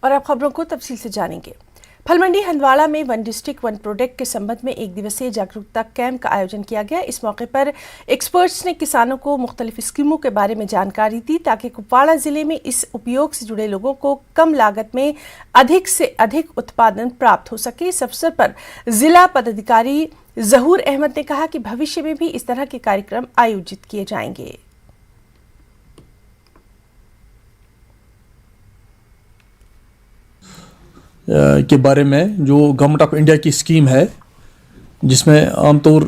और अब खबरों को तफसील से जानेंगे। फलमंडी हंदवाड़ा में वन डिस्ट्रिक्ट वन प्रोडक्ट के संबंध में एक दिवसीय जागरूकता कैंप का आयोजन किया गया। इस मौके पर एक्सपर्ट्स ने किसानों को मुख्तलिफ स्कीमों के बारे में जानकारी दी ताकि कुपवाड़ा जिले में इस उपयोग से जुड़े लोगों को कम लागत में अधिक से अधिक उत्पादन प्राप्त हो सके। इस अवसर पर जिला पदाधिकारी जहूर अहमद ने कहा कि भविष्य में भी इस तरह के कार्यक्रम आयोजित किए जाएंगे। के बारे में जो गवर्नमेंट ऑफ इंडिया की स्कीम है, जिसमें आमतौर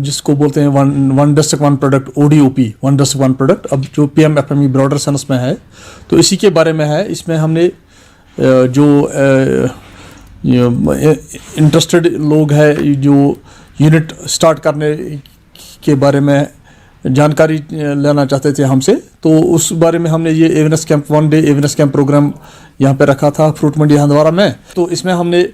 जिसको बोलते हैं one district one product ODOP, one district one product, अब जो PMFME ब्रॉडर सेंस में है, तो इसी के बारे में है। इसमें हमने जो इंटरेस्टेड लोग हैं जो यूनिट स्टार्ट करने के बारे में जानकारी लेना चाहते थे हमसे, तो उस बारे में हमने ये awareness camp, 1 day awareness camp program यहाँ पे रखा था फ्रूट मंडी हंदवाड़ा में। तो इसमें हमने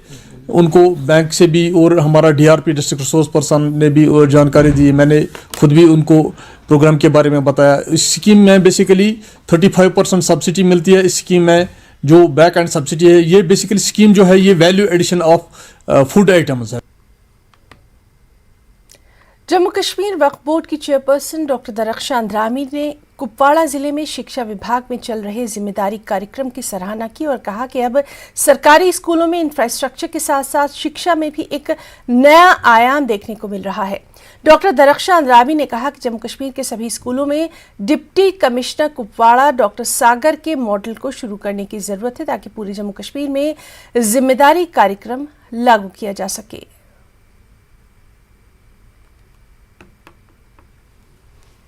उनको बैंक से भी और हमारा DRP डिस्ट्रिक्ट रिसोर्स पर्सन ने भी जानकारी दी। मैंने खुद भी उनको प्रोग्राम के बारे में बताया। इस स्कीम में बेसिकली 35% सब्सिडी मिलती है। इस स्कीम में जो बैक एंड सब्सिडी है, ये बेसिकली स्कीम जो है ये value addition of food items है। जम्मू कश्मीर वक्फ बोर्ड की चेयरपर्सन डॉक्टर दरख्शां अंद्रामी ने कुपवाड़ा जिले में शिक्षा विभाग में चल रहे जिम्मेदारी कार्यक्रम की सराहना की और कहा कि अब सरकारी स्कूलों में इंफ्रास्ट्रक्चर के साथ साथ शिक्षा में भी एक नया आयाम देखने को मिल रहा है। डॉक्टर दरख्शां अंद्रामी ने कहा कि जम्मू कश्मीर के सभी स्कूलों में डिप्टी कमिश्नर कुपवाड़ा डॉक्टर सागर के मॉडल को शुरू करने की जरूरत है ताकि पूरे जम्मू कश्मीर में जिम्मेदारी कार्यक्रम लागू किया जा सके।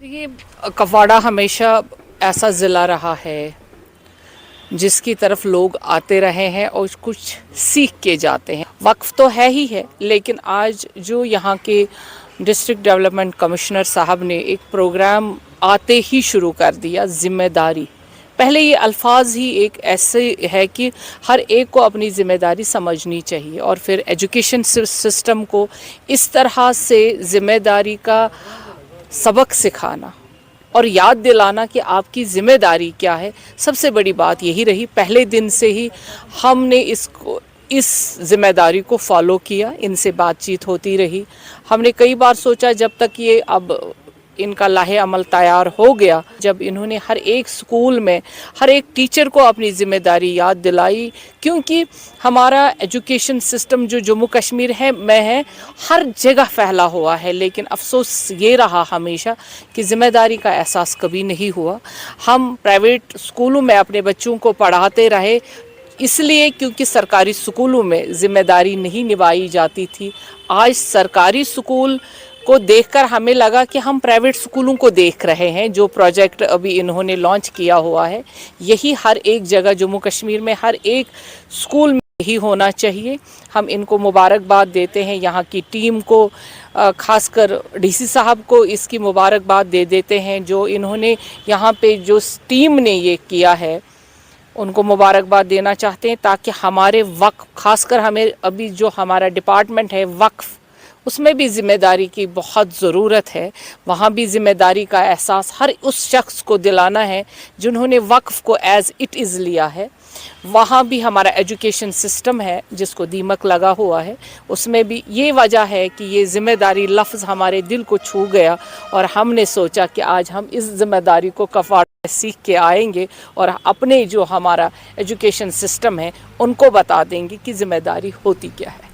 ये कुपवाड़ा हमेशा ऐसा ज़िला रहा है जिसकी तरफ लोग आते रहे हैं और कुछ सीख के जाते हैं। वक्फ तो है ही है, लेकिन आज जो यहाँ के डिस्ट्रिक्ट डेवलपमेंट कमिश्नर साहब ने एक प्रोग्राम आते ही शुरू कर दिया, जिम्मेदारी। पहले ये अल्फाज ही एक ऐसे है कि हर एक को अपनी ज़िम्मेदारी समझनी चाहिए, और फिर एजुकेशन सिस्टम को इस तरह से ज़िम्मेदारी का सबक सिखाना और याद दिलाना कि आपकी ज़िम्मेदारी क्या है। सबसे बड़ी बात यही रही, पहले दिन से ही हमने इस ज़िम्मेदारी को फॉलो किया। इनसे बातचीत होती रही। हमने कई बार सोचा जब तक ये अब इनका लाहे अमल तैयार हो गया, जब इन्होंने हर एक स्कूल में हर एक टीचर को अपनी ज़िम्मेदारी याद दिलाई, क्योंकि हमारा एजुकेशन सिस्टम जो जम्मू कश्मीर में है हर जगह फैला हुआ है, लेकिन अफसोस ये रहा हमेशा कि ज़िम्मेदारी का एहसास कभी नहीं हुआ। हम प्राइवेट स्कूलों में अपने बच्चों को पढ़ाते रहे इसलिए क्योंकि सरकारी स्कूलों में ज़िम्मेदारी नहीं निभाई जाती थी। आज सरकारी स्कूल को देखकर हमें लगा कि हम प्राइवेट स्कूलों को देख रहे हैं। जो प्रोजेक्ट अभी इन्होंने लॉन्च किया हुआ है, यही हर एक जगह जम्मू कश्मीर में हर एक स्कूल में ही होना चाहिए। हम इनको मुबारकबाद देते हैं, यहाँ की टीम को, खासकर DC साहब को इसकी मुबारकबाद दे देते हैं। जो इन्होंने यहाँ पे जो टीम ने ये किया है, उनको मुबारकबाद देना चाहते हैं, ताकि हमारे वक्फ, खासकर हमें अभी जो हमारा डिपार्टमेंट है वक्फ, उसमें भी ज़िम्मेदारी की बहुत ज़रूरत है। वहाँ भी ज़िम्मेदारी का एहसास हर उस शख्स को दिलाना है जिन्होंने वक्फ को एज़ इट इज़ लिया है। वहाँ भी हमारा एजुकेशन सिस्टम है जिसको दीमक लगा हुआ है, उसमें भी ये वजह है कि ये ज़िम्मेदारी लफ्ज़ हमारे दिल को छू गया और हमने सोचा कि आज हम इस ज़िम्मेदारी को कुपवाड़ा सीख के आएंगे और अपने जो हमारा एजुकेशन सिस्टम है उनको बता देंगे कि ज़िम्मेदारी होती क्या है।